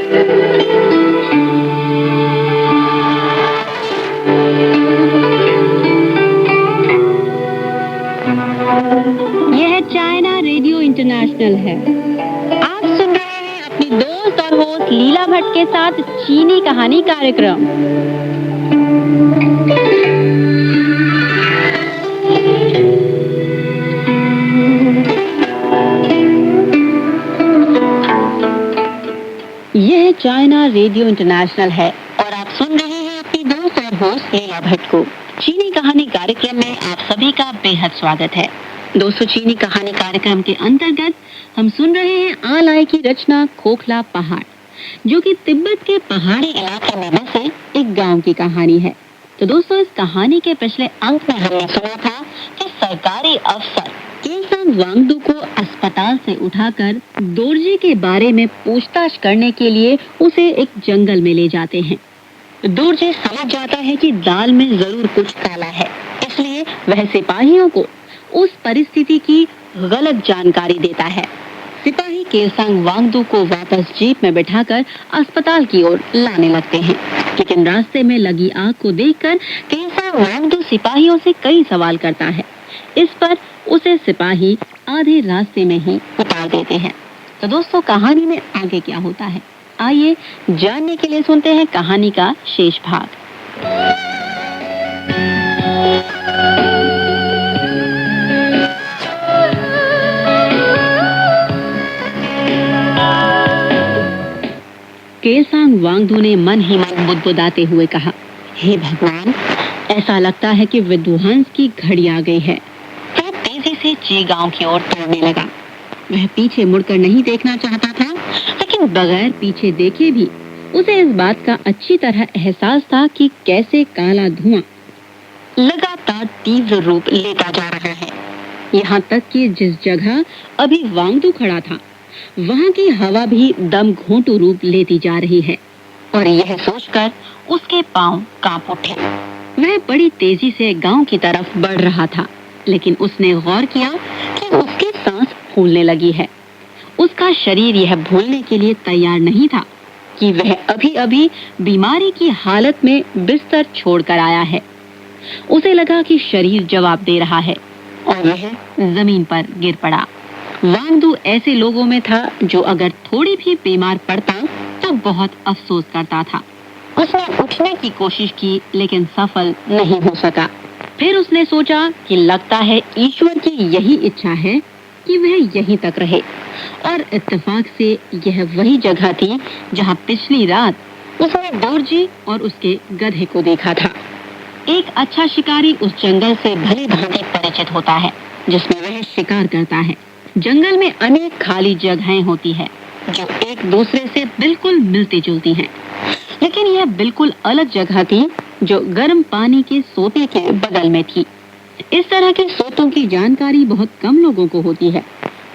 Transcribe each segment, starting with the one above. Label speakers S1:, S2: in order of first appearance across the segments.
S1: यह China radio international है। आप सुन रहे हैं अपनी दोस्त और होस्ट लीला भट्ट के साथ चीनी कहानी कार्यक्रम। यह चाइना रेडियो इंटरनेशनल है और आप सुन रहे हैं अपनी दोस्त और होस्ट लीला भट्ट को। चीनी कहानी कार्यक्रम में आप सभी का बेहद स्वागत है। दोस्तों, चीनी कहानी कार्यक्रम के अंतर्गत हम सुन रहे हैं आलाई की रचना खोखला पहाड़, जो कि तिब्बत के पहाड़ी इलाके में बसे एक गांव की कहानी है। तो दोस्तों, इस कहानी के पिछले अंक में हमने सुना था कि सरकारी अफसर केसांग वांगडू को अस्पताल से उठाकर दोरजी के बारे में पूछताछ करने के लिए उसे एक जंगल में ले जाते हैं। दोरजी समझ जाता है कि दाल में जरूर कुछ काला है, इसलिए वह सिपाहियों को उस परिस्थिति की गलत जानकारी देता है। सिपाही केसांग वांगडू को वापस जीप में बिठाकर अस्पताल की ओर लाने लगते हैं, लेकिन रास्ते में लगी आग को देखकर केसांग वांगडू सिपाहियों से कई सवाल करता है। इस पर उसे सिपाही आधे रास्ते में ही उतार देते हैं। तो दोस्तों, कहानी में आगे क्या होता है, आइए जानने के लिए सुनते हैं कहानी का शेष भाग। केसांग वांगडू ने मन ही मन बुदबुदाते हुए कहा, हे भगवान, ऐसा लगता है कि विध्वंस की घड़ी आ गई है। तो तेजी से ची गांव की ओर दौड़ने लगा। वह पीछे मुड़कर नहीं देखना चाहता था, लेकिन बगैर पीछे देखे भी उसे इस बात का अच्छी तरह एहसास था कि कैसे काला धुआं लगातार तीव्र रूप लेता जा रहा है। यहाँ तक कि जिस जगह अभी वांगडू खड़ा था, वहाँ की हवा भी दम घोंटू रूप लेती जा रही है। और यह सोचकर उसके पांव कांप उठे। वह बड़ी तेजी से गांव की तरफ बढ़ रहा था, लेकिन उसने गौर किया कि उसकी सांस फूलने लगी है। उसका शरीर यह भूलने के लिए तैयार नहीं था कि वह अभी-अभी बीमारी की हालत में बिस्तर छोड़कर आया है। उसे लगा कि शरीर जवाब दे रहा है और वह जमीन पर गिर पड़ा। वांगडू ऐसे लोगों में था जो अगर थोड़ी भी बीमार पड़ता तो बहुत अफसोस करता था। उसने उठने की कोशिश की, लेकिन सफल नहीं हो सका। फिर उसने सोचा कि लगता है ईश्वर की यही इच्छा है कि वह यहीं तक रहे। और इत्तेफाक से यह वही जगह थी जहां पिछली रात उसने दोरजी और उसके गधे को देखा था। एक अच्छा शिकारी उस जंगल से भली भांति परिचित होता है जिसमें वह शिकार करता है। जंगल में अनेक खाली जगहें होती है जो एक दूसरे से बिल्कुल मिलती जुलती हैं, लेकिन यह बिल्कुल अलग जगह थी जो गर्म पानी के सोते के बगल में थी। इस तरह के सोतों की जानकारी बहुत कम लोगों को होती है,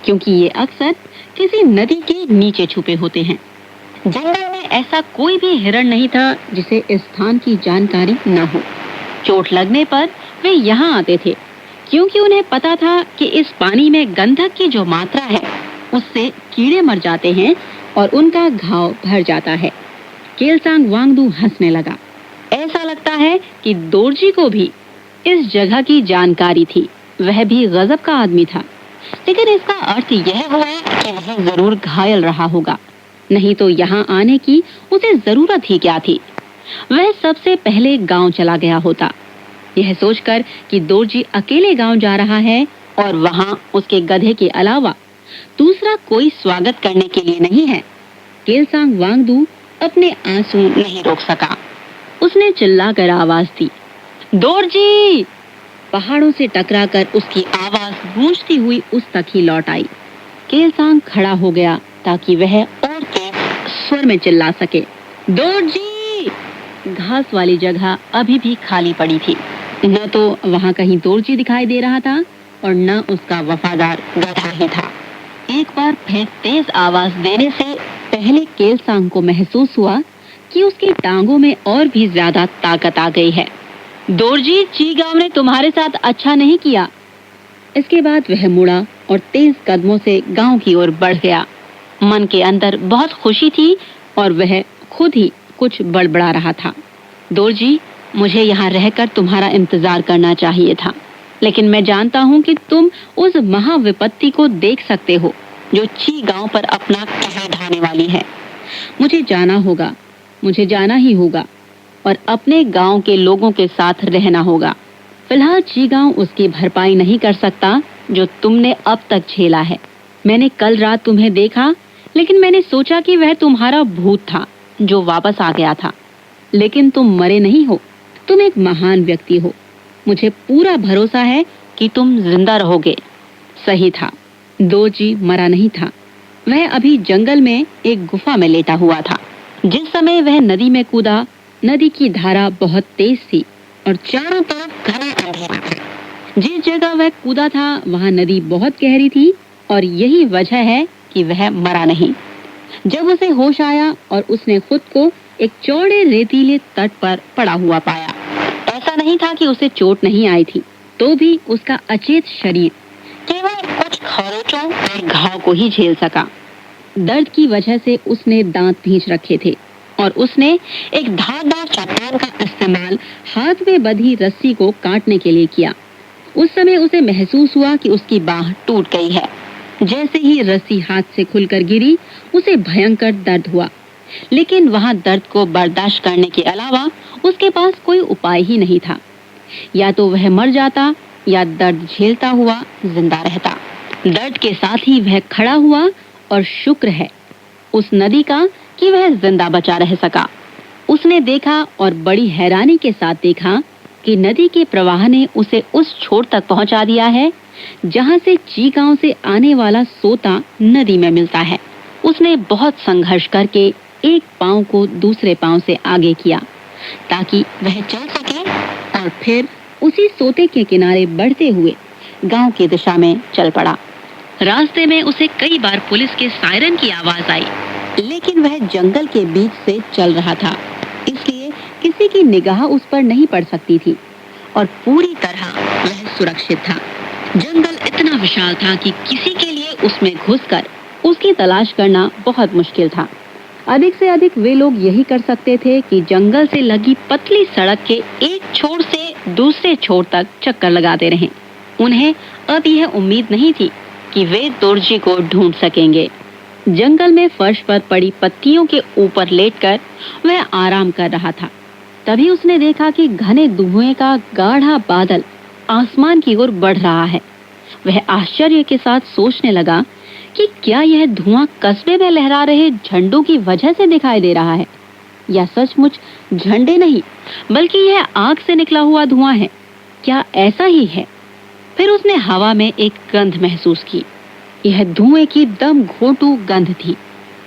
S1: क्योंकि ये अक्सर किसी नदी के नीचे छुपे होते हैं। जंगल में ऐसा कोई भी हिरण नहीं था जिसे इस स्थान की जानकारी न हो। चोट लगने पर वे यहाँ आते थे, क्योंकि उन्हें पता था कि इस पानी में गंधक की जो मात्रा है उससे कीड़े मर जाते हैं और उनका घाव भर जाता है। केसांग वांगडू हंसने लगा। ऐसा लगता है कि दोरजी को भी इस जगह की जानकारी थी। वह भी गजब का आदमी था, लेकिन इसका अर्थ यह हुआ कि वह जरूर घायल रहा होगा, नहीं तो यहाँ आने की उसे जरूरत ही क्या थी। वह सबसे पहले गांव चला गया होता, यह सोचकर कि दोरजी अकेले गांव जा रहा है और वहाँ उसके गधे के अलावा दूसरा कोई स्वागत करने के लिए नहीं है। केसांग वांगडू अपने आंसू नहीं रोक सका। उसने चिल्लाकर आवाज दी, दोरजी! पहाड़ों से टकराकर उसकी आवाज गूंजती हुई उस तक ही लौट आई। केसांग खड़ा हो गया ताकि वह और तेज स्वर में चिल्ला सके, दोरजी! घास वाली जगह अभी भी खाली पड़ी थी। न तो वहाँ कहीं दोरजी दिखाई दे रहा था और न उसका वफादार गधा ही था। एक बार फिर तेज आवाज देने से पहले केसांग को महसूस हुआ कि उसकी टांगों में और भी ज्यादा ताकत आ गई है। दोरजी, ची गांव ने तुम्हारे साथ अच्छा नहीं किया। इसके बाद वह मुड़ा और तेज कदमों से गांव की ओर बढ़ गया। मन के अंदर बहुत खुशी थी और वह खुद ही कुछ बड़बड़ा रहा था। दोरजी, मुझे यहाँ रहकर तुम्हारा इंतजार करना चाहिए था, लेकिन मैं जानता हूँ कि तुम उस महाविपत्ति को देख सकते हो जो ची गांव पर अपना कहर ढाने वाली है। मुझे जाना ही होगा और अपने गांव के लोगों के साथ रहना होगा। फिलहाल ची गांव उसकी भरपाई नहीं कर सकता जो तुमने अब तक झेला है। मैंने कल रात तुम्हें देखा, लेकिन मैंने सोचा कि वह तुम्हारा भूत था जो वापस आ गया था, लेकिन तुम मरे नहीं हो। तुम एक महान व्यक्ति हो। मुझे पूरा भरोसा है कि तुम जिंदा रहोगे। सही था, दोरजी मरा नहीं था। वह अभी जंगल में एक गुफा में लेटा हुआ था। जिस समय वह नदी में कूदा, नदी की धारा बहुत तेज थी और चारों तरफ घना अंधेरा था। जिस जगह वह कूदा था वहां नदी बहुत गहरी थी और यही वजह है कि वह मरा नहीं। जब उसे होश आया और उसने खुद को एक चौड़े रेतीले तट पर पड़ा हुआ पाया। ऐसा नहीं था कि उसे चोट नहीं आई थी, तो भी उसका अचेत शरीर केवल कुछ खरोंचों और घाव को ही झेल सका। दर्द की वजह से उसने दांत भींच रखे थे और उसने एक धारदार चट्टान का इस्तेमाल हाथ में बंधी रस्सी को काटने के लिए किया। उस समय उसे महसूस हुआ कि उसकी बाह टूट गई है। जैसे ही रस्सी हाथ से खुलकर गिरी, उसे भयंकर दर्द हुआ, लेकिन वहां दर्द को बर्दाश्त करने के अलावा उसके पास कोई उपाय ही नहीं था। या तो वह मर जाता या दर्द झेलता हुआ जिंदा रहता। दर्द के साथ ही वह खड़ा हुआ और शुक्र है उस नदी का कि वह जिंदा बचा रह सका। उसने देखा और बड़ी हैरानी के साथ देखा कि नदी के प्रवाह ने उसे उस छोर तक पहुंचा दिया है जहां से ची गांव से आने वाला सोता नदी में मिलता है। उसने बहुत संघर्ष करके एक पांव को दूसरे पांव से आगे किया ताकि वह चल सके और फिर उसी सोते के किनारे बढ़ते हुए गांव की दिशा में चल पड़ा। रास्ते में उसे कई बार पुलिस के सायरन की आवाज आई, लेकिन वह जंगल के बीच से चल रहा था, इसलिए किसी की निगाह उस पर नहीं पड़ सकती थी और पूरी तरह वह सुरक्षित था। जंगल इतना विशाल था कि किसी के लिए उसमें घुसकर उसकी तलाश करना बहुत मुश्किल था। अधिक से अधिक वे लोग यही कर सकते थे कि जंगल से लगी पतली सड़क के एक छोर से दूसरे छोर तक चक्कर लगाते रहें। उन्हें अब यह उम्मीद नहीं थी कि वे दोरजी को ढूंढ सकेंगे। जंगल में फर्श पर पड़ी पत्तियों के ऊपर लेटकर वह आराम कर रहा था। तभी उसने देखा कि घने धुएं का गाढ़ा बादल आसमान की ओर बढ़ रहा है। वह आश्चर्य के साथ सोचने लगा कि क्या यह धुआं कस्बे में लहरा रहे झंडों की वजह से दिखाई दे रहा है, या सचमुच झंडे नहीं बल्कि यह आग से निकला हुआ धुआं है। क्या ऐसा ही है? फिर उसने हवा में एक गंध महसूस की। यह धुएं की दम घोंटू गंध थी।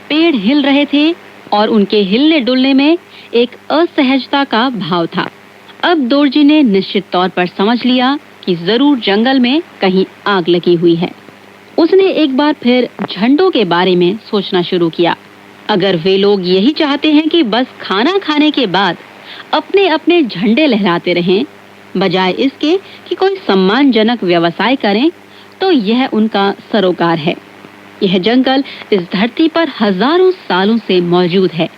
S1: पेड़ हिल रहे थे और उनके हिलने डुलने में एक असहजता का भाव था। अब दोरजी ने निश्चित तौर पर समझ लिया कि जरूर जंगल में कहीं आग लगी हुई है। उसने एक बार फिर झंडों के बारे में सोचना शुरू किया। अगर वे लोग यही चाहते हैं कि बस खाना खाने के बाद अपने अपने झंडे लहराते रहें, बजाय इसके कि कोई सम्मानजनक व्यवसाय करें, तो यह उनका सरोकार है। यह जंगल इस धरती पर हजारों सालों से मौजूद है।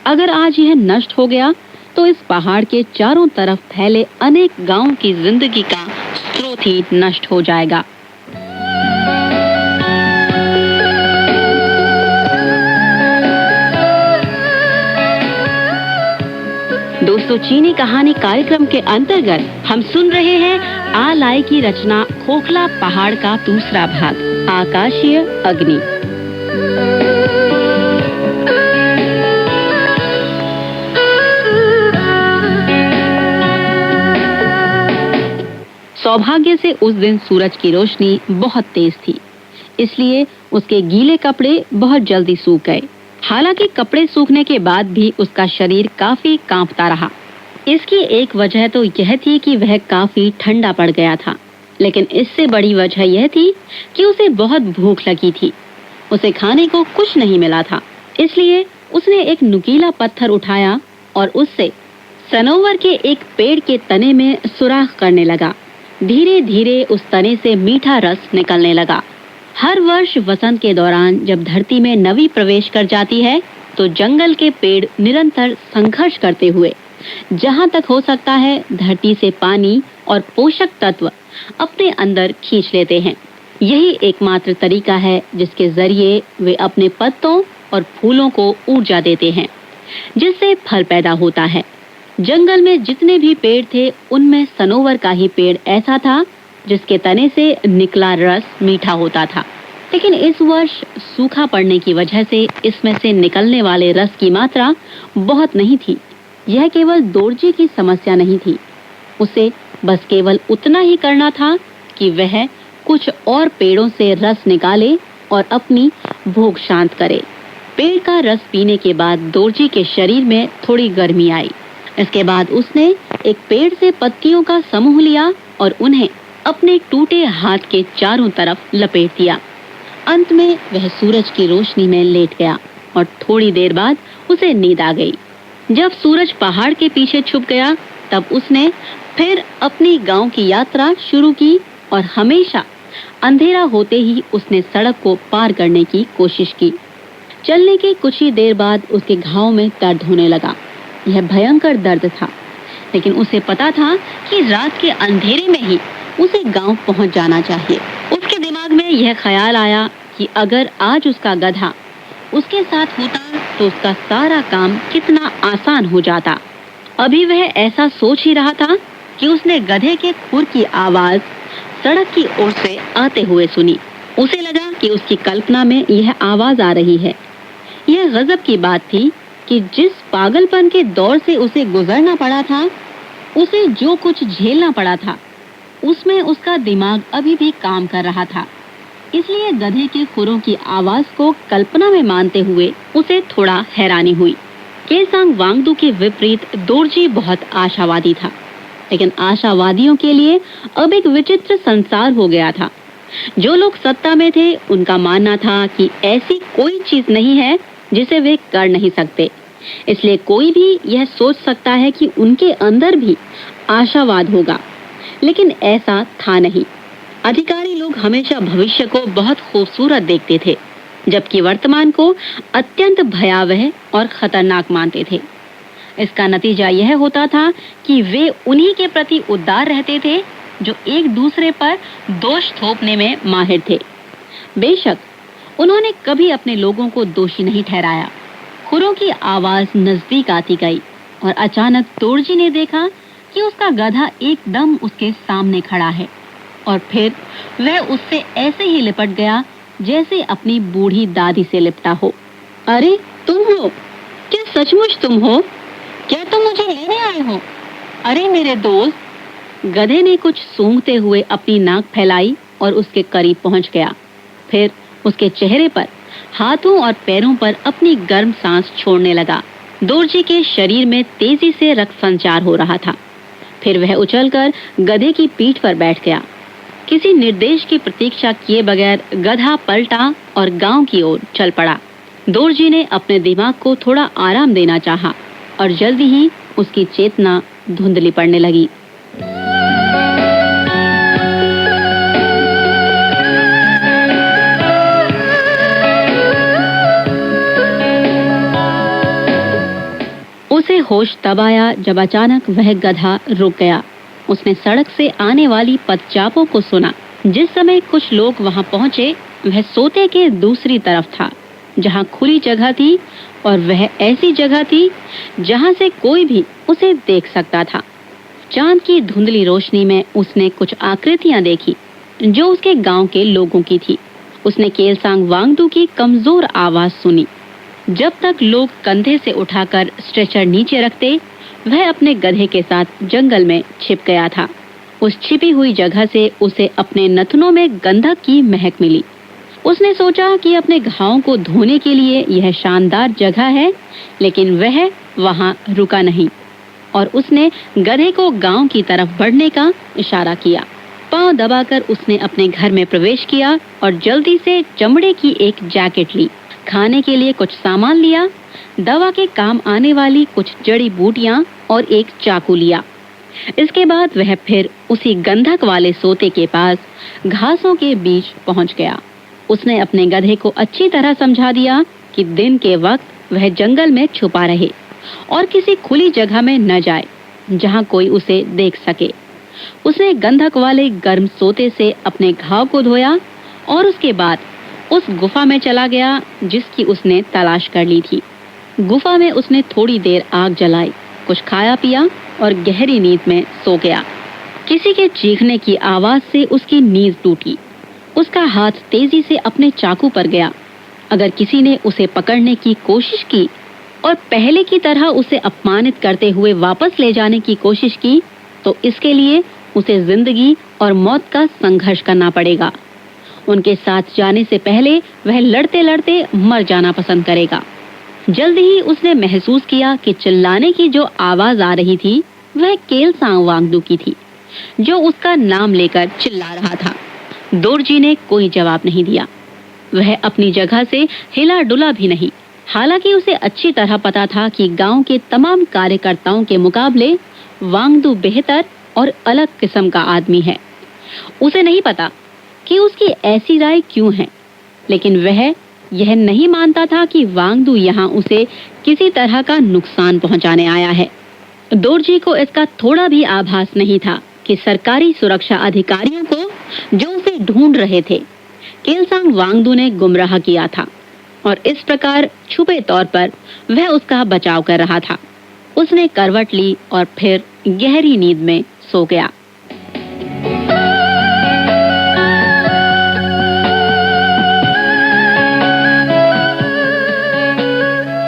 S1: अगर आज यह नष्ट हो गया तो इस पहाड़ के चारों तरफ फैले अनेक गांवों की जिंदगी का स्रोत ही नष्ट हो जाएगा। दोस्तों, चीनी कहानी कार्यक्रम के अंतर्गत हम सुन रहे हैं आ लाई की रचना खोखला पहाड़ का दूसरा भाग, आकाशीय अग्नि। सौभाग्य से उस दिन सूरज की रोशनी बहुत तेज थी, इसलिए उसके गीले कपड़े बहुत जल्दी सूख गए। हालांकि कपड़े सूखने के बाद भी उसका शरीर काफी कांपता रहा। इसकी एक वजह तो यह थी कि वह काफी ठंडा पड़ गया था, लेकिन इससे बड़ी वजह यह थी कि उसे बहुत भूख लगी थी। उसे खाने को कुछ नहीं मिला था, इसलिए उसने एक नुकीला पत्थर उठाया और उससे सनोवर के एक पेड़ के तने में सुराख करने लगा। धीरे धीरे उस तने से मीठा रस निकलने लगा। हर वर्ष वसंत के दौरान जब धरती में नमी प्रवेश कर जाती है, तो जंगल के पेड़ निरंतर संघर्ष करते हुए जहां तक हो सकता है धरती से पानी और पोषक तत्व अपने अंदर खींच लेते हैं। यही एकमात्र तरीका है जिसके जरिए वे अपने पत्तों और फूलों को ऊर्जा देते हैं, जिससे फल पैदा होता है। जंगल में जितने भी पेड़ थे उनमें सनोवर का ही पेड़ ऐसा था जिसके तने से निकला रस मीठा होता था। लेकिन इस वर्ष सूखा पड़ने की वजह से इसमें से निकलने वाले रस की मात्रा बहुत नहीं थी। यह केवल दोरजी की समस्या नहीं थी, उसे बस केवल उतना ही करना था कि वह कुछ और पेड़ों से रस निकाले और अपनी भूख शांत करे। पेड़ का रस पीने के बाद दोरजी के शरीर में थोड़ी गर्मी आई। इसके बाद उसने एक पेड़ से पत्तियों का समूह लिया और उन्हें अपने टूटे हाथ के चारों तरफ लपेट दिया। अंत में वह सूरज की रोशनी में लेट गया और थोड़ी देर बाद उसे नींद आ गई। जब सूरज पहाड़ के पीछे छुप गया तब उसने फिर अपनी गांव की यात्रा शुरू की और हमेशा अंधेरा होते ही उसने सड़क को पार करने की कोशिश की। चलने के कुछ ही देर बाद उसके घाव में दर्द होने लगा। यह भयंकर दर्द था, लेकिन उसे पता था कि रात के अंधेरे में ही उसे गांव पहुंच जाना चाहिए। उसके दिमाग में यह ख्याल आया कि अगर आज उसका गधा उसके साथ होता तो उसका सारा काम कितना आसान हो जाता। अभी वह ऐसा सोच ही रहा था कि उसने गधे के खुर की आवाज सड़क की ओर से आते हुए सुनी। उसे लगा कि उसकी कल्पना में यह आवाज आ रही है। यह गजब की बात थी कि जिस पागलपन के दौर से उसे गुजरना पड़ा था, उसे जो कुछ झेलना पड़ा था, उसमें उसका दिमाग अभी भी काम कर रहा था। इसलिए गधे के खुरों की आवाज को कल्पना में मानते हुए उसे थोड़ा हैरानी हुई। केसांग वांगडू के विपरीत दोरजी बहुत आशावादी था, लेकिन आशावादियों के लिए अब एक विचित्र संसार हो गया था। जो लोग सत्ता में थे उनका मानना था कि ऐसी कोई चीज नहीं है जिसे वे कर नहीं सकते। इसलिए कोई भी यह सोच सकता है कि उनके अंदर भी आशावाद होगा, लेकिन ऐसा था नहीं। अधिकारी लोग हमेशा भविष्य को बहुत खूबसूरत देखते थे, जबकि वर्तमान को अत्यंत भयावह और खतरनाक मानते थे। इसका नतीजा यह होता था कि वे उन्हीं के प्रति उदार रहते थे जो एक दूसरे पर दोष थोपने में माहिर थे। बेशक उन्होंने कभी अपने लोगों को दोषी नहीं ठहराया। खुरों की आवाज नजदीक आती गई और अचानक दोरजी ने देखा कि उसका गधा एकदम उसके सामने खड़ा है और फिर वह उससे ऐसे ही लिपट गया जैसे अपनी बूढ़ी दादी से लिपटा हो। अरे तुम हो? क्या सचमुच तुम हो? क्या तुम मुझे लेने आए हो? अरे मेरे दोस्त! गधे ने कुछ सूंघते हुए अपनी नाक फैलाई और उसके करीब पहुंच गया। फिर उसके चेहरे पर, हाथों और पैरों पर अपनी गर्म सांस छोड़ने लगा। दोरजी के शरीर में तेजी से रक्त संचार हो रहा था। फिर वह उछलकर गधे की पीठ पर बैठ गया। किसी निर्देश की प्रतीक्षा किए बगैर गधा पलटा और गांव की ओर चल पड़ा। दोरजी ने अपने दिमाग को थोड़ा आराम देना चाहा और जल्दी ही उसकी चेतना धुंधली पड़ने लगी। उसे होश तब आया जब अचानक वह गधा रुक गया। उसने सड़क से आने वाली पदचापों को सुना। जिस समय कुछ लोग वहां पहुंचे, वह सोते के दूसरी तरफ था, जहां खुली जगह थी, और वह ऐसी जगह थी जहां से कोई भी उसे देख सकता था। चांद की धुंधली रोशनी में उसने कुछ आकृतियां देखी जो उसके गांव के लोगों की थी। उसने केलसांग वांगडू की कमजोर आवाज सुनी। जब तक लोग कंधे से उठाकर स्ट्रेचर नीचे रखते, वह अपने गधे के साथ जंगल में छिप गया था। उस छिपी हुई जगह से उसे अपने नथनों में गंधक की महक मिली। उसने सोचा कि अपने घावों को धोने के लिए यह शानदार जगह है, लेकिन वह वहां रुका नहीं और उसने गधे को गांव की तरफ बढ़ने का इशारा किया। पांव दबाकर उसने अपने घर में प्रवेश किया और जल्दी से चमड़े की एक जैकेट ली, खाने के लिए कुछ सामान लिया, दवा के काम आने वाली कुछ जड़ी बूटियां और एक चाकू लिया। इसके बाद वह फिर उसी गंधक वाले सोते के पास घासों के बीच पहुंच गया। उसने अपने गधे को अच्छी तरह समझा दिया कि दिन के वक्त वह जंगल में छुपा रहे और किसी खुली जगह में न जाए जहां कोई उसे देख सके। उसने गंधक वाले गर्म सोते से अपने घाव को धोया और उसके बाद उस गुफा में चला गया जिसकी उसने तलाश कर ली थी। गुफा में उसने थोड़ी देर आग जलाई, कुछ खाया पिया और गहरी नींद में सो गया। किसी के चीखने की आवाज से उसकी नींद टूटी। उसका हाथ तेजी से अपने चाकू पर गया। अगर किसी ने उसे पकड़ने की कोशिश की और पहले की तरह उसे अपमानित करते हुए वापस ले जाने की कोशिश की तो इसके लिए उसे जिंदगी और मौत का संघर्ष करना पड़ेगा। उनके साथ जाने से पहले वह लड़ते लड़ते मर जाना पसंद करेगा। जल्द ही उसने महसूस किया कि चिल्लाने की जो आवाज आ रही थी वह केलसांग वांगडू की थी, जो उसका नाम लेकर चिल्ला रहा था। दोरजी ने कोई जवाब नहीं दिया। वह अपनी जगह से हिला डुला भी नहीं। हालांकि उसे अच्छी तरह पता था कि गांव के तमाम कार्यकर्ताओं के मुकाबले वांगडू बेहतर और अलग किस्म का आदमी है। उसे नहीं पता कि उसकी ऐसी राय क्यों है, लेकिन वह यह नहीं मानता था कि वांगडू यहाँ उसे किसी तरह का नुकसान पहुंचाने आया है। दोरजी को इसका थोड़ा भी आभास नहीं था कि सरकारी सुरक्षा अधिकारियों को, जो उसे ढूंढ रहे थे, केलसांग वांगडू ने गुमराह किया था और इस प्रकार छुपे तौर पर वह उसका बचाव कर रहा था। उसने करवट ली और फिर गहरी नींद में सो गया।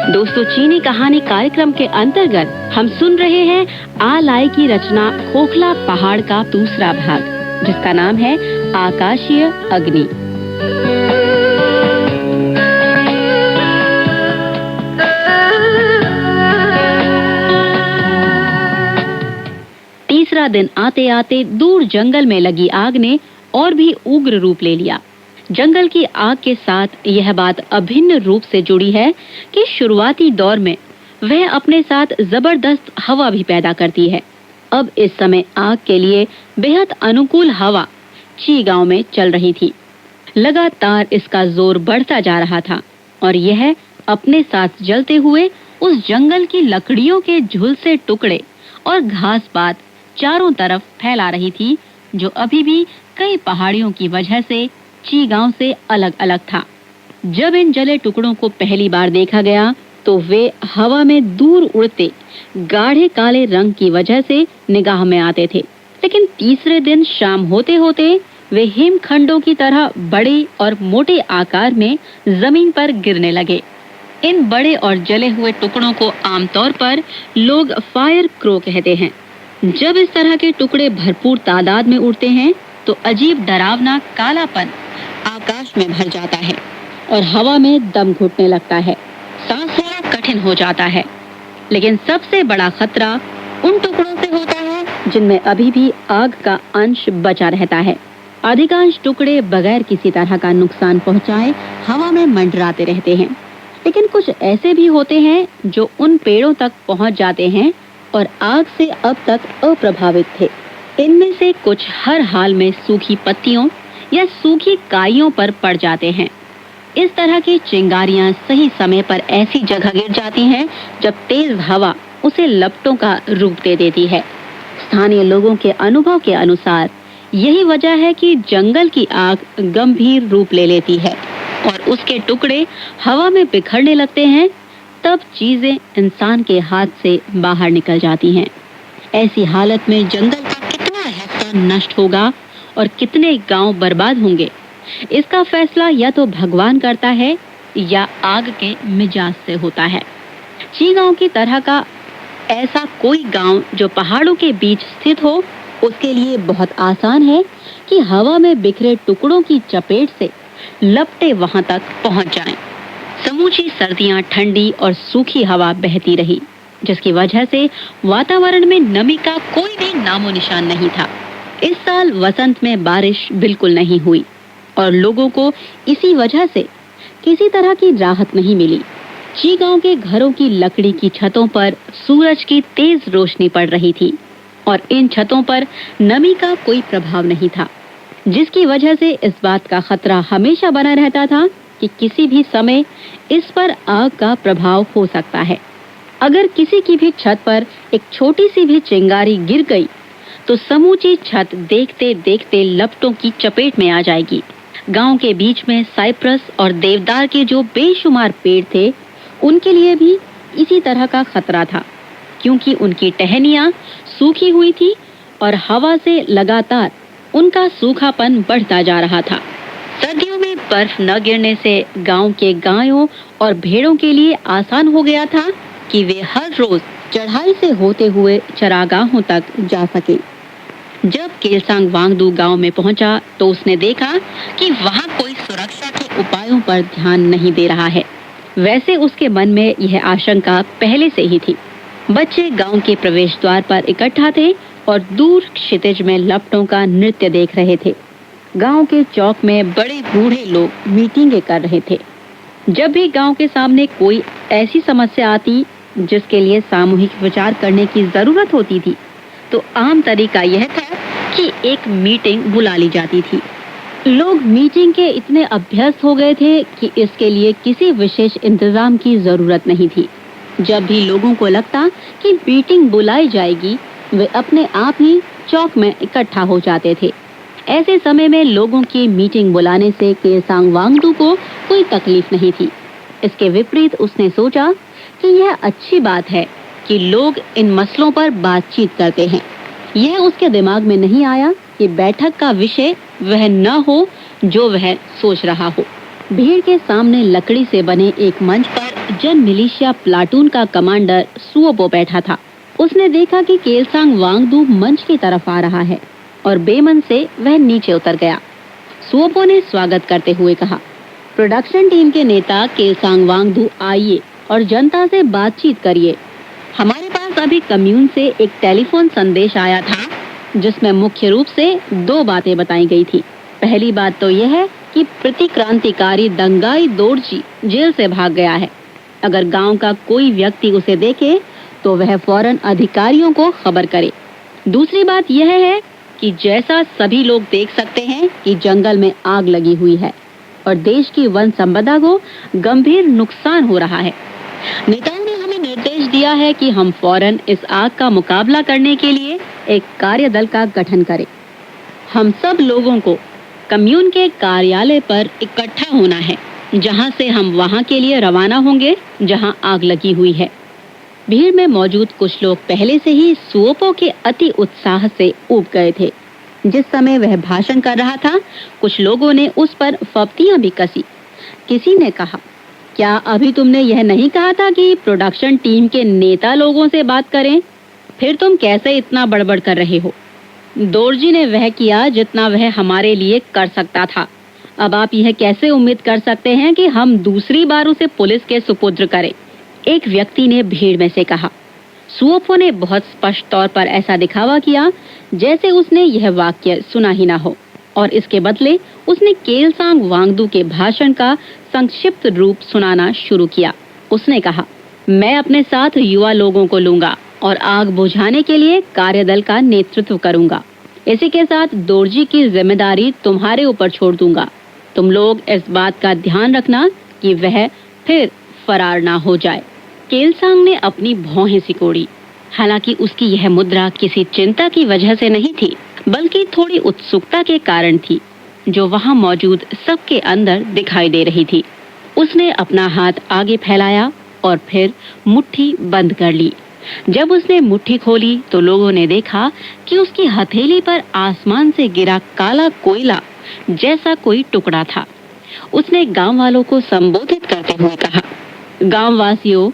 S1: दोस्तों, चीनी कहानी कार्यक्रम के अंतर्गत हम सुन रहे हैं आ लाई की रचना खोखला पहाड़ का दूसरा भाग, जिसका नाम है आकाशीय अग्नि। तीसरा दिन आते आते दूर जंगल में लगी आग ने और भी उग्र रूप ले लिया। जंगल की आग के साथ यह बात अभिन्न रूप से जुड़ी है कि शुरुआती दौर में वह अपने साथ जबरदस्त हवा भी पैदा करती है। अब इस समय आग के लिए बेहद अनुकूल हवा ची गांव में चल रही थी। लगातार इसका जोर बढ़ता जा रहा था और यह अपने साथ जलते हुए उस जंगल की लकड़ियों के झुलसे टुकड़े और घास पात चारों तरफ फैला रही थी, जो अभी भी कई पहाड़ियों की वजह से ची गांव से अलग अलग था। जब इन जले टुकड़ों को पहली बार देखा गया तो वे हवा में दूर उड़ते गाढ़े काले रंग की वजह से निगाह में आते थे, लेकिन तीसरे दिन शाम होते होते वे हिमखंडों की तरह बड़े और मोटे आकार में जमीन पर गिरने लगे। इन बड़े और जले हुए टुकड़ों को आमतौर पर लोग फायर क्रो कहते हैं। जब इस तरह के टुकड़े भरपूर तादाद में उड़ते हैं तो अजीब डरावना कालापन आकाश में भर जाता है और हवा में दम घुटने लगता है। सांस लेना कठिन हो जाता है। लेकिन सबसे बड़ा खतरा उन टुकड़ों से होता है जिनमें अभी भी आग का अंश बचा रहता है। अधिकांश टुकड़े बगैर किसी तरह का नुकसान पहुंचाए हवा में मंडराते रहते हैं, लेकिन कुछ ऐसे भी होते हैं जो उन पेड़ों तक पहुंच जाते हैं और आग से अब तक अप्रभावित थे। इनमें से कुछ हर हाल में सूखी पत्तियों या सूखी काइयों पर पड़ जाते हैं। इस तरह की चिंगारियां सही समय पर ऐसी जगह गिर जाती हैं जब तेज हवा उसे लपटों का रूप दे देती है। स्थानीय लोगों के अनुभव के अनुसार यही वजह है कि जंगल की आग गंभीर रूप ले लेती है और उसके टुकड़े हवा में बिखरने लगते हैं। तब चीजें इंसान के हाथ से बाहर निकल जाती हैं। ऐसी हालत में जंगल का कितना हिस्सा नष्ट होगा और कितने गांव बर्बाद होंगे, इसका फैसला या तो भगवान करता है या आग के मिजाज से होता है। ची गांव की तरह का ऐसा कोई गांव जो पहाड़ों के बीच स्थित हो, उसके लिए बहुत आसान है कि हवा में बिखरे टुकड़ों की चपेट से लपटे वहां तक पहुंच जाएं। समूची सर्दियां ठंडी और सूखी हवा बहती रही, जिसकी वजह से वातावरण में नमी का कोई भी नामो निशान नहीं था। इस साल वसंत में बारिश बिल्कुल नहीं हुई और लोगों को इसी वजह से किसी तरह की राहत नहीं मिली। ची गांव के घरों की लकड़ी की छतों पर सूरज की तेज रोशनी पड़ रही थी और इन छतों पर नमी का कोई प्रभाव नहीं था, जिसकी वजह से इस बात का खतरा हमेशा बना रहता था कि किसी भी समय इस पर आग का प्रभाव हो सकता है। अगर किसी की भी छत पर एक छोटी सी भी चिंगारी गिर गई तो समूची छत देखते देखते लपटों की चपेट में आ जाएगी। गांव के बीच में साइप्रस और देवदार के जो बेशुमार पेड़ थे, उनके लिए भी इसी तरह का खतरा था, क्योंकि उनकी टहनियां सूखी हुई थी और हवा से लगातार उनका सूखापन बढ़ता जा रहा था। सर्दियों में बर्फ न गिरने से गांव के गायों और भेड़ों के लिए आसान हो गया था कि वे हर रोज चढ़ाई से होते हुए चरागाहों तक जा सके। जब केलसांग वांगडू गांव में पहुंचा तो उसने देखा कि वहां कोई सुरक्षा के उपायों पर ध्यान नहीं दे रहा है। वैसे उसके मन में यह आशंका पहले से ही थी। बच्चे गांव के प्रवेश द्वार पर इकट्ठा थे और दूर क्षितिज में लपटों का नृत्य देख रहे थे। गांव के चौक में बड़े बूढ़े लोग मीटिंगें कर रहे थे। जब भी गांव के सामने कोई ऐसी समस्या आती जिसके लिए सामूहिक विचार करने की जरूरत होती थी, तो आम तरीका यह था कि एक मीटिंग बुला ली जाती थी। लोग मीटिंग के इतने अभ्यस्त हो गए थे कि इसके लिए किसी विशेष इंतजाम की जरूरत नहीं थी। जब भी लोगों को लगता कि मीटिंग बुलाई जाएगी, वे अपने आप ही चौक में इकट्ठा हो जाते थे। ऐसे समय में लोगों की मीटिंग बुलाने से केलसांग वांगडू को कोई तकलीफ नहीं थी। इसके विपरीत उसने सोचा कि यह अच्छी बात है कि लोग इन मसलों पर बातचीत करते हैं। यह उसके दिमाग में नहीं आया कि बैठक का विषय वह न हो जो वह सोच रहा हो। भीड़ के सामने लकड़ी से बने एक मंच पर जन मिलिशिया प्लाटून का कमांडर सुओपो बैठा था। उसने देखा कि केलसांग वांगडू मंच की तरफ आ रहा है और बेमन से वह नीचे उतर गया। सुओपो ने स्वागत करते हुए कहा, प्रोडक्शन टीम के नेता केलसांग वांगडू, आइए और जनता से बातचीत करिए। हमारे पास अभी कम्यून से एक टेलीफोन संदेश आया था जिसमें मुख्य रूप से 2 बातें बताई गई थी। पहली बात तो यह है कि प्रतिक्रांतिकारी दंगाई दोरजी जेल से भाग गया है। अगर गांव का कोई व्यक्ति उसे देखे तो वह फौरन अधिकारियों को खबर करे। दूसरी बात यह है कि जैसा सभी लोग देख सकते हैं कि जंगल में आग लगी हुई है और देश की वन संपदा को गंभीर नुकसान हो रहा है। नेताओं ने हमें निर्देश दिया है कि हम फौरन इस आग का मुकाबला करने के लिए एक कार्यदल का गठन करें। हम सब लोगों को कम्यून के कार्यालय पर इकट्ठा होना है, जहां से हम वहां के लिए रवाना होंगे जहां आग लगी हुई है। भीड़ में मौजूद कुछ लोग पहले से ही सुओपो के अति उत्साह से ऊब गए थे। जिस समय वह भाषण कर रहा था, कुछ लोगों ने उस पर फप्तियां भी कसी। किसी ने कहा, क्या अभी तुमने यह नहीं कहा था कि प्रोडक्शन टीम के नेता लोगों से बात करें? फिर तुम कैसे इतना बड़बड़ कर रहे हो? दोरजी ने वह किया जितना वह हमारे लिए कर सकता था। अब आप यह कैसे उम्मीद कर सकते हैं कि हम दूसरी बार उसे पुलिस के सुपुर्द करें? एक व्यक्ति ने भीड़ में से कहा। सुओपो ने बहुत स्पष्ट तौर पर ऐसा दिखावा किया जैसे उसने यह वाक्य सुना ही ना हो, और इसके बदले उसने केलसांग वांगडू के भाषण का संक्षिप्त रूप सुनाना शुरू किया। उसने कहा, मैं अपने साथ युवा लोगों को लूंगा और आग बुझाने के लिए कार्यदल का नेतृत्व करूंगा। इसी के साथ दोरजी की जिम्मेदारी तुम्हारे ऊपर छोड़ दूंगा। तुम लोग इस बात का ध्यान रखना कि वह फिर फरार ना हो जाए। केलसांग ने अपनी भौहें सिकोड़ी। हालांकि उसकी यह मुद्रा किसी चिंता की वजह से नहीं थी, बल्कि थोड़ी उत्सुकता के कारण थी, जो वहां मौजूद सबके अंदर दिखाई दे रही थी। उसने अपना हाथ आगे फैलाया और फिर मुट्ठी बंद कर ली। जब उसने मुट्ठी खोली तो लोगों ने देखा कि उसकी हथेली पर आसमान से गिरा काला कोयला जैसा कोई टुकड़ा था। उसने गांव वालों को संबोधित करते हुए कहा, गांव वासियों,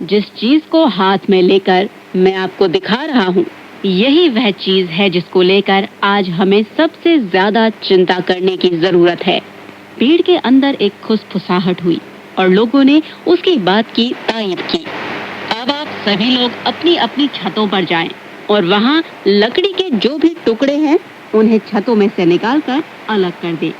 S1: जिस चीज को हाथ में लेकर मैं आपको दिखा रहा हूँ, यही वह चीज है जिसको लेकर आज हमें सबसे ज्यादा चिंता करने की जरूरत है। भीड़ के अंदर एक खुसफुसाहट हुई और लोगों ने उसकी बात की तायीद की। अब आप सभी लोग अपनी अपनी छतों पर जाएं और वहां लकड़ी के जो भी टुकड़े हैं उन्हें छतों में से निकालकर अलग कर दें।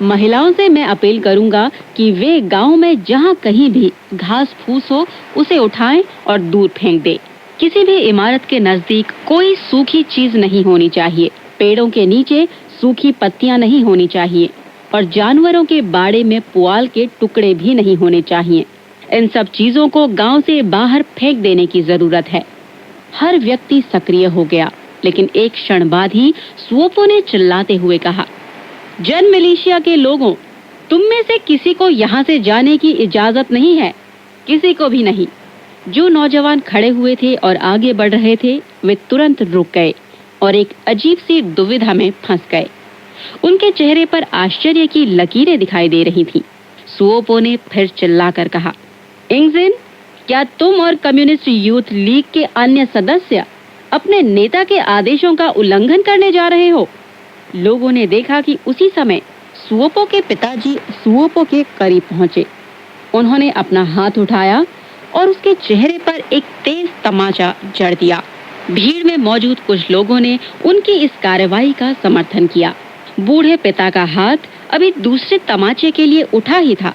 S1: महिलाओं से मैं अपील करूंगा कि वे गांव में जहां कहीं भी घास फूस हो उसे उठाएं और दूर फेंक दें। किसी भी इमारत के नजदीक कोई सूखी चीज नहीं होनी चाहिए। पेड़ों के नीचे सूखी पत्तियां नहीं होनी चाहिए। और जानवरों के बाड़े में पुआल के टुकड़े भी नहीं होने चाहिए। इन सब चीजों को गांव से बाहर फेंक देने की जरूरत है। हर व्यक्ति सक्रिय हो गया, लेकिन एक क्षण बाद ही सुओपो ने चिल्लाते हुए कहा, जन मिलिशिया के लोगों, तुम में से किसी को यहाँ से जाने की इजाजत नहीं है, किसी को भी नहीं। जो नौजवान खड़े हुए थे और आगे बढ़ रहे थे, वे तुरंत रुक गए और एक अजीब सी दुविधा में फंस गए। उनके चेहरे पर आश्चर्य की लकीरें दिखाई दे रही थीं। सुओपो ने फिर चिल्लाकर कहा, इंगजिन, क्या तुम और कम्युनिस्ट यूथ लीग के अन्य सदस्य अपने नेता के आदेशों का उल्लंघन करने जा रहे हो? लोगों ने देखा कि उसी समय सुओपो के पिताजी सुओपो के करीब पहुंचे। उन्होंने अपना हाथ उठाया और उसके चेहरे पर एक तेज तमाचा जड़ दिया। भीड़ में मौजूद कुछ लोगों ने उनकी इस कार्रवाई का समर्थन किया। बूढ़े पिता का हाथ अभी दूसरे तमाचे के लिए उठा ही था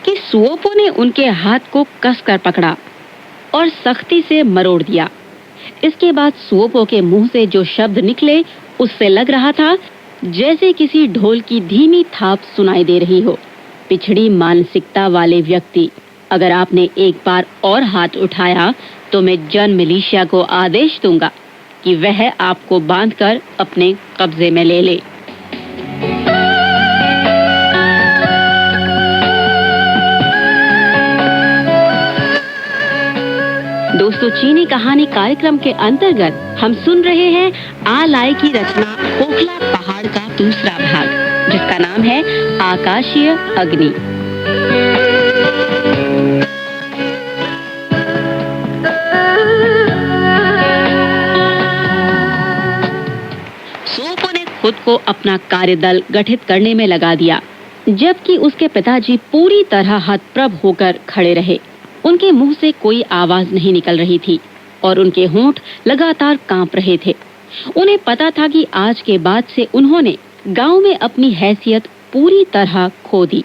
S1: कि सुओपो ने उनके हाथ को कसकर पकड़ा और सख्ती से मरोड़ दिया। इसके बाद सुओपो के मुंह से जो शब्द निकले, उससे लग रहा था जैसे किसी ढोल की धीमी थाप सुनाई दे रही हो। पिछड़ी मानसिकता वाले व्यक्ति, अगर आपने एक बार और हाथ उठाया तो मैं जन मिलिशिया को आदेश दूंगा कि वह आपको बांधकर अपने कब्जे में ले ले। दोस्तों, चीनी कहानी कार्यक्रम के अंतर्गत हम सुन रहे हैं आ लाई की रचना ओखला पहाड़ का दूसरा भाग, जिसका नाम है आकाशीय अग्नि। सुओपो ने खुद को अपना कार्यदल गठित करने में लगा दिया, जबकि उसके पिताजी पूरी तरह हतप्रभ होकर खड़े रहे। उनके मुंह से कोई आवाज नहीं निकल रही थी और उनके होंठ लगातार कांप रहे थे। उन्हें पता था कि आज के बाद से उन्होंने गांव में अपनी हैसियत पूरी तरह खो दी।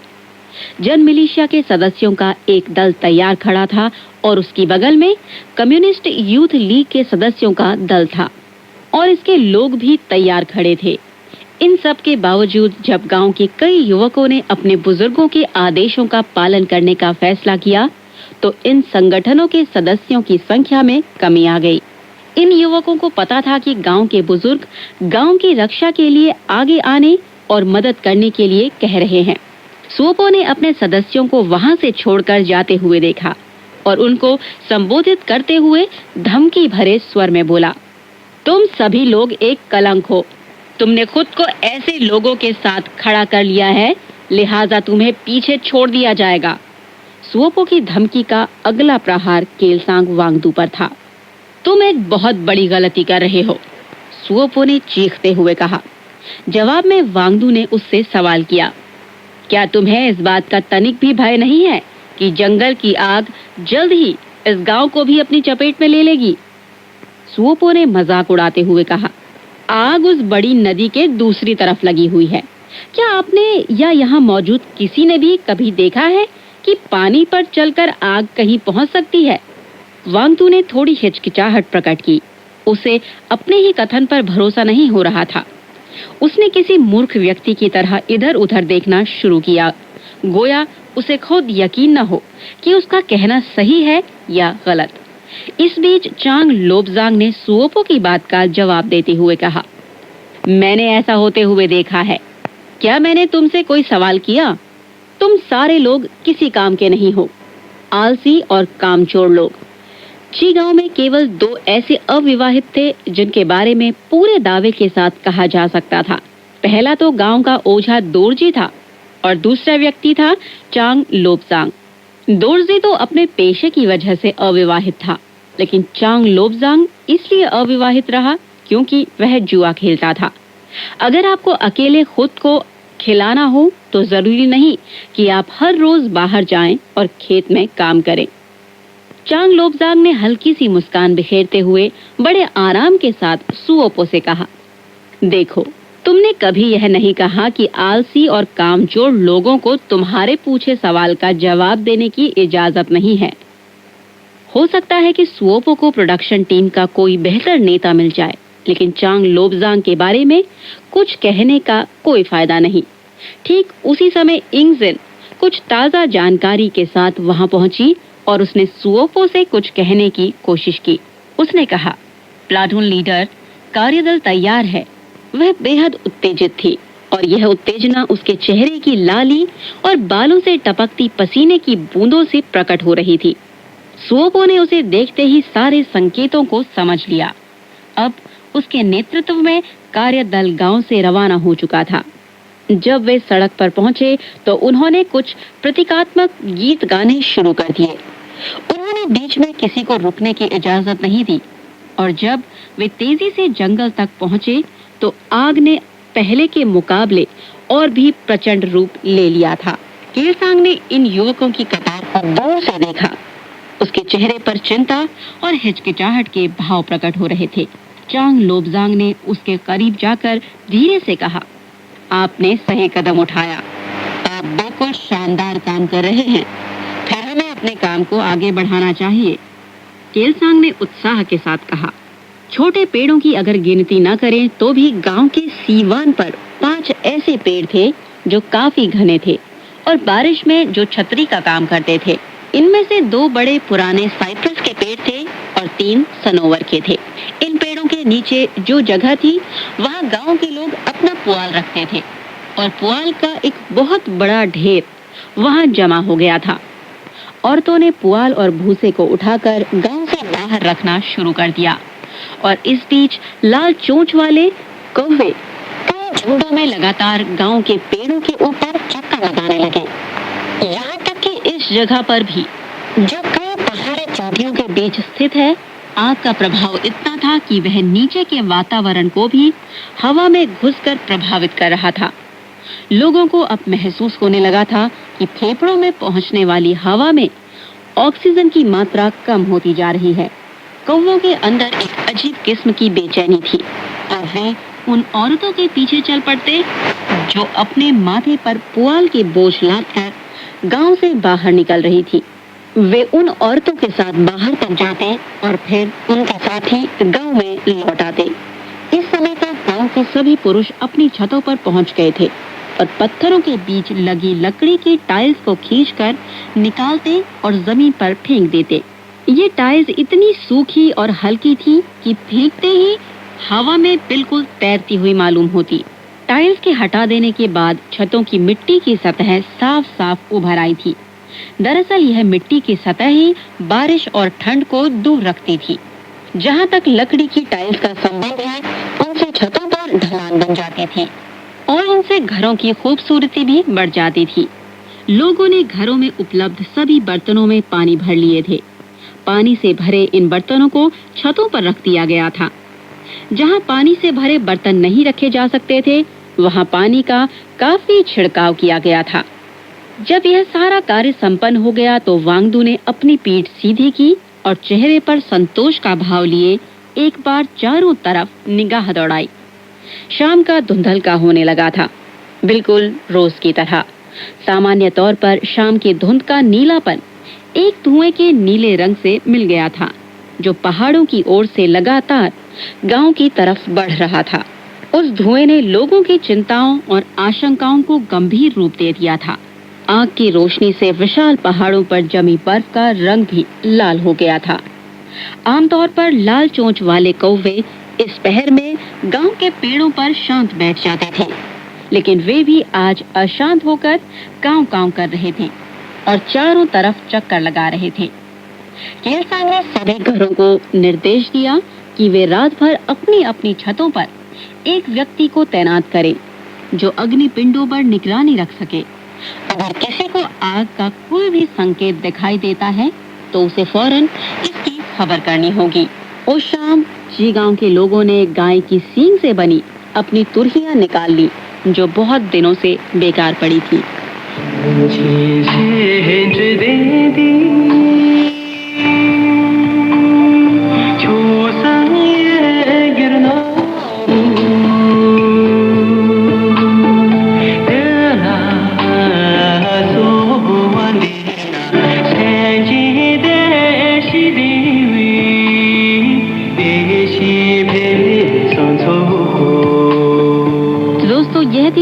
S1: जन मिलिशिया के सदस्यों का एक दल तैयार खड़ा था और उसकी बगल में कम्युनिस्ट यूथ लीग के सदस्यों का दल था और इसके लोग भी तैयार खड़े थे। इन सब के बावजूद जब गांव के कई युवकों ने अपने बुजुर्गों के आदेशों का पालन करने का फैसला किया, तो इन संगठनों के सदस्यों की संख्या में कमी आ गई। इन युवकों को पता था कि गांव के बुजुर्ग गांव की रक्षा के लिए आगे आने और मदद करने के लिए कह रहे हैं। सुओपो ने अपने सदस्यों को वहां से छोड़कर जाते हुए देखा और उनको संबोधित करते हुए धमकी भरे स्वर में बोला, तुम सभी लोग एक कलंक हो। तुमने खुद को ऐसे लोगों के साथ खड़ा कर लिया है, लिहाजा तुम्हें पीछे छोड़ दिया जाएगा। सुओपो की धमकी का अगला प्रहार केलसांग वांगदू पर था। तुम एक बहुत बड़ी गलती कर रहे हो, सुओपो ने चीखते हुए कहा। जवाब में वांगदू ने उससे सवाल किया, क्या तुम्हें इस बात का तनिक भी भय नहीं है कि जंगल की आग जल्द ही इस गांव को भी अपनी चपेट में ले लेगी? सुओपो ने मजाक उड़ाते हुए कहा, आग उस बड़ी नदी के दूसरी तरफ लगी हुई है। क्या आपने या यहाँ मौजूद किसी ने भी कभी देखा है कि पानी पर चलकर आग कहीं पहुंच सकती है? वांगदू ने थोड़ी हिचकिचाहट प्रकट की। उसे अपने ही कथन पर भरोसा नहीं हो रहा था। उसने किसी मूर्ख व्यक्ति की तरह इधर उधर देखना शुरू किया, गोया उसे खुद यकीन न हो कि उसका कहना सही है या गलत। इस बीच चांग लोबजांग ने सुओपो की बात का जवाब देते हुए कहा, मैंने ऐसा होते हुए देखा है। क्या मैंने तुमसे कोई सवाल किया? तुम सारे लोग किसी काम के नहीं हो, आलसी और कामचोर लोग। ची गांव में केवल 2 ऐसे अविवाहित थे जिनके बारे में पूरे दावे के साथ कहा जा सकता था। पहला तो गांव का ओझा दोरजी था और दूसरा व्यक्ति था चांग लोबजांग। दोरजी तो अपने पेशे की वजह से अविवाहित था, लेकिन चांग लोबजांग इसलिए अविवाहित रहा क्योंकि वह जुआ खेलता था। अगर आपको अकेले खुद को खिलाना हो तो जरूरी नहीं कि आप हर रोज बाहर जाएं और खेत में काम करें। चांग लोबजांग ने हल्की सी मुस्कान बिखेरते हुए बड़े आराम के साथ सुओपो से कहा, देखो, तुमने कभी यह नहीं कहा कि आलसी और कामचोर लोगों को तुम्हारे पूछे सवाल का जवाब देने की इजाजत नहीं है। हो सकता है कि सुओपो को प्रोडक्शन टीम का कोई बेहतर नेता मिल जाए, लेकिन चांग लोबजांग के बारे में कुछ कहने का कोई फायदा नहीं। ठीक उसी समय इंगजिन कुछ ताजा जानकारी के साथ वहां पहुंची और उसने सुओपो से कुछ कहने की कोशिश की। उसने कहा, प्लाटून लीडर, कार्यदल तैयार है। वह बेहद उत्तेजित थी और यह उत्तेजना उसके चेहरे की लाली और बालों से टपकती पसीने की बूंदों से प्रकट हो रही थी। सुओपो ने उसे देखते ही सारे संकेतों को समझ लिया। अब उसके नेतृत्व में कार्यदल गांव से रवाना हो चुका था। जब वे सड़क पर पहुंचे तो उन्होंने कुछ प्रतीकात्मक गीत गाने शुरू कर दिए। उन्होंने बीच में किसी को रुकने की इजाजत नहीं दी और जब वे तेजी से जंगल तक पहुंचे तो आग ने पहले के मुकाबले और भी प्रचंड रूप ले लिया था। केलसांग ने इन युवकों की कतार को दूर से देखा। उसके चेहरे पर चिंता और हिचकिचाहट के भाव प्रकट हो रहे थे। चांग लोबजांग ने उसके करीब जाकर धीरे से कहा, आपने सही कदम उठाया। आप बिल्कुल शानदार काम कर रहे हैं। फिर हमें अपने काम को आगे बढ़ाना चाहिए। केलसांग ने उत्साह के साथ कहा, छोटे पेड़ों की अगर गिनती न करें तो भी गांव के सीवान पर 5 ऐसे पेड़ थे जो काफी घने थे और बारिश में जो छतरी का काम करते थे। इनमें से 2 बड़े पुराने साइप्रस के पेड़ थे और 3 सनोवर के थे। इन पेड़ों के नीचे जो जगह थी वहां गांव के लोग अपना पुआल रखते थे और पुआल का एक बहुत बड़ा ढेर वहां जमा हो गया था। औरतों ने पुआल और भूसे को उठाकर गांव से बाहर रखना शुरू कर दिया और इस बीच लाल चोंच वाले कौवे कई झुंडों में लगातार गांव के पेड़ों के ऊपर चक्कर लगाने लगे। यहाँ तक कि इस जगह पर भी, जो कई पहाड़ी चोटियों के बीच स्थित है, आग का प्रभाव इतना था कि वह नीचे के वातावरण को भी हवा में घुसकर प्रभावित कर रहा था। लोगों को अब महसूस होने लगा था कि फेफड़ों में पहुंचने वाली हवा में ऑक्सीजन की मात्रा कम होती जा रही है। कौवों के अंदर एक अजीब किस्म की बेचैनी थी और वे उन औरतों के पीछे चल पड़ते जो अपने माथे पर पुआल के बोझ लादकर गांव से बाहर निकल रही थी। वे उन औरतों के साथ बाहर तक जाते और फिर उनके साथ ही गांव में लौट आते। इस समय तक गांव के सभी पुरुष अपनी छतों पर पहुंच गए थे और पत्थरों के बीच लगी लकड़ी की टाइल्स को खींचकर निकालते और जमीन पर फेंक देते। ये टाइल्स इतनी सूखी और हल्की थी कि फेंकते ही हवा में बिल्कुल तैरती हुई मालूम होती। टाइल्स के हटा देने के बाद छतों की मिट्टी की सतह साफ साफ उभर आई थी। दरअसल यह मिट्टी की सतह ही बारिश और ठंड को दूर रखती थी। जहाँ तक लकड़ी की टाइल्स का संबंध है, उनसे छतों पर ढलान बन जाती थी और इनसे घरों की खूबसूरती भी बढ़ जाती थी। लोगों ने घरों में उपलब्ध सभी बर्तनों में पानी भर लिए थे। पानी से भरे इन बर्तनों को छतों पर रख दिया गया था। जहाँ पानी से भरे बर्तन नहीं रखे जा सकते थे, वहाँ पानी का काफी छिड़काव किया गया था। जब यह सारा कार्य संपन्न हो गया तो वांगडू ने अपनी पीठ सीधी की और चेहरे पर संतोष का भाव लिए एक बार चारों तरफ निगाह दौड़ाई। शाम का धुंधलका होने लगा था, बिल्कुल रोज की तरह। सामान्य तौर पर शाम की धुंध का नीलापन एक धुएं के नीले रंग से मिल गया था, जो पहाड़ों की ओर से लगातार गांव की तरफ बढ़ रहा था। उस धुएं ने लोगों की चिंताओं और आशंकाओं को गंभीर रूप दे दिया था। आग की रोशनी से विशाल पहाड़ों पर जमी बर्फ का रंग भी लाल हो गया था। आमतौर पर लाल चोंच वाले कौवे इस पहर में गांव के पेड़ों पर शांत बैठ जाते थे, लेकिन वे भी आज अशांत होकर कांव कांव कर रहे थे और चारों तरफ चक्कर लगा रहे थे। केलसांग ने सभी घरों को निर्देश दिया कि वे रात भर अपनी अपनी छतों पर एक व्यक्ति को तैनात करें, जो अग्नि पिंडों पर निगरानी रख सके। अगर किसी को आग का कोई भी संकेत दिखाई देता है तो उसे फौरन इसकी खबर करनी होगी। उस शाम जी गांव के लोगों ने गाय की सींग से बनी अपनी तुरहियां निकाल ली, जो बहुत दिनों से बेकार पड़ी थी।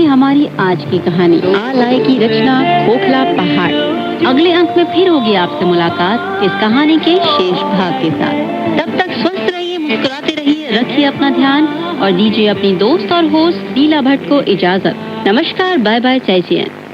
S1: हमारी थी आज की कहानी आलाय की रचना खोखला पहाड़। अगले अंक में फिर होगी आपसे मुलाकात इस कहानी के शेष भाग के साथ। तब तक स्वस्थ रहिए, मुस्कुराते रहिए, रखिए अपना ध्यान और दीजिए अपनी दोस्त और होस्ट लीला भट्ट को इजाजत। नमस्कार, बाय बाय, जय जैन।